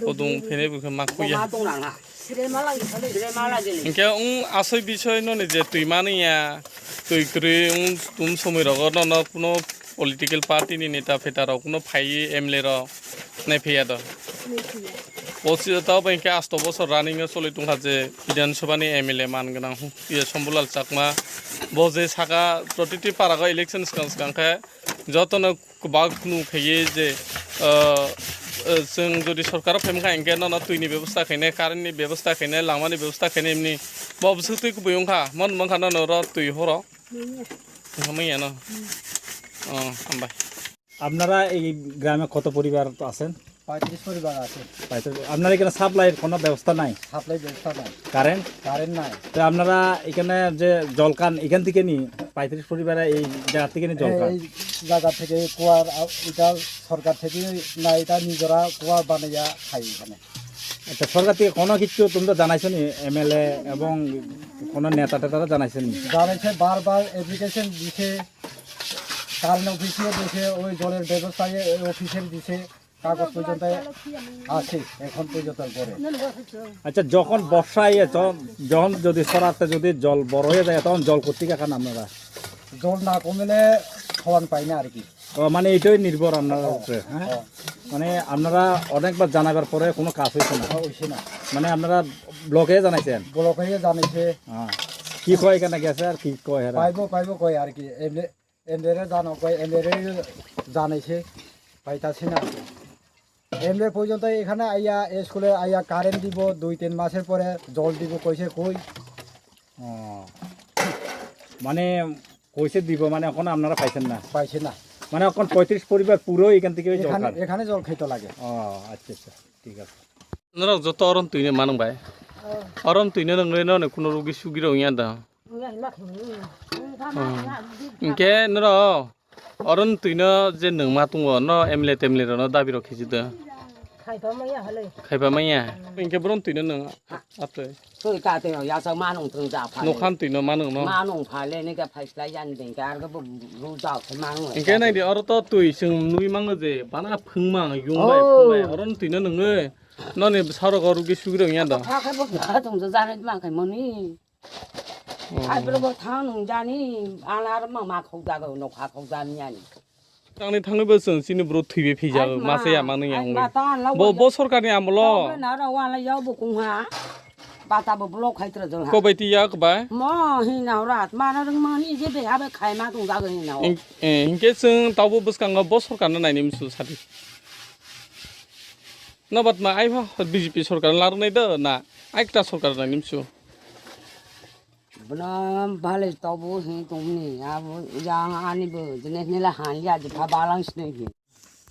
Odung phene bu makuya. Ma tong lang ha. Sire mala gele. Inke asoi বিষয় ননে যে তুই মানিয়া তুই করে সময় রগ ন কোনো পলিটিক্যাল পার্টিনি নেতা ফেটারাও কোনো ফাই এমএলএ র নাই ফেয়া দ তাও ইনকে 8 বছর রানিং চলি তুংহা যে বিধানসভানি এমএলএ মান গোনাं ইয়ে সম্বুলাল চাকমা বজে সাকা প্রতিটি পারাগা ইলেকশন স্কাংখা যতন বাগ নুखायो যে जों जुदि सरकारा फेमखा एंगे न तुइनि व्यवस्था खायने कारेन्टनि व्यवस्था खायने लामानि व्यवस्था खायने एमनि बबसो तुइ बुयंखा मन मंखा न र तुइ हर मैया न हामबाय আপনারা এই গ্রামে কত পরিবার আছেন 35 পরিবার আছে আপনারা এখানে সাপ্লাইয়ের কোনো ব্যবস্থা নাই সাপ্লাই ব্যবস্থা নাই কারেন্ট নাই তো আপনারা এখানে যে জলকান এখান থেকে নি 35 পরিবারে এই জায়গা থেকে নি জলকান এই জায়গা থেকে কুয়ার এটা সরকার থেকে না এটা নিজরা কুয়া বানাইয়া খাই এখানে আচ্ছা সরকার থেকে কোনো কিছু তোমরা জানাইছো নি এমএলএ এবং কোনো নেতা টেতারা জানাইছো নি জানাইছে বারবার অ্যাপ্লিকেশন দিছে কারেন্ট অফিসে দিছে ওই জলের ব্যবস্থায় অফিসের দিছে কাগজ পর্যন্ত আছে এখন পর্যন্ত করে আচ্ছা যখন বর্ষা আইয়ে যখন যদি সরাতে যদি জল বড় হয়ে যায় তখন জল কর্তৃক খান আপনারা জল না কমলে খাওয়ান পাই না আর কি মানে এটাই নির্ভর আপনারা উপরে হ্যাঁ মানে আপনারা অনেকবার জানাবার পরে কোনো কাজ হয়েছে না হইছে না মানে আপনারা ব্লকে জানাইছেন ব্লক হয়ে জানাইছে হ্যাঁ কি কয় এখানে গেছে আর কি কয় হেরা পাইব কয় আর কি এমএলএ জানো কয় এমএলএ জানাইছে পাইতাছি না এমএলএ পর্যন্ত এখানে আইয়া স্কুলে আইয়া কারেন্ট দিব 2-3 মাসের পরে জল দিব কইছে কই মানে কইছে দিব মানে এখন আপনারা পাইছেন না পাইছে না মানে এখন 35 পরিবার পুরো এখান থেকে এখানে জল খাইতে লাগে আচ্ছা আচ্ছা ঠিক আছে নরক যত অরম তুইনে মানবাই অরম তুইনে নংরে ন কোনো রোগী সুগির ইয়া দা ইনকে নর অরন তুইনে যে নংমা তুङ न एमएलए टेमले र दाबि रखिजिद खायबा माया इनके ब्रन तुइने नङ आते Tôi cả tiền ya sao ma nong thường giả phải. no khan tuइने मानङ न Ma nong phải lên cái phải lại dàn tiền cả cái ru dạo cái ma nong. इनके नायदि अर त तुइ जों नुइ माङो जे बाना फुंमाङ युंबाय फुंबाय अरन तुइने नङो नने सारग रुगि सुगिर इया दा Pha cái bốc đã tổng giờ ra đấy mà cái món đi. Ai bây giờ thang nong ra đi, ăn là mà không ra cái nó khá không ra nha. थांनि थांनोबो जों सिनि ब्र थैबे फैजा मासे यामानो Anh यांग bà ta là बो सरकारनि आमल Cái nào đâu ăn là giáo bộ cùng hả? Bà ta bộ blog hay từ rồi hả? को बायदि या कबाय Mà hi nào ra mà nó đừng mà đi chứ để áp khai mà tung ra cái nào. इनके जों दावबो बसकाङो बो सरकारनो नायनि मिसु सादि नबाद मा IIFA BJP सरकार लारनाय the ना आइकटा सरकार नायनि मिसु Bữa vale tao bố thì tụi mình à giang ăn đi bữa cho nên là hàng ya thì phải balance này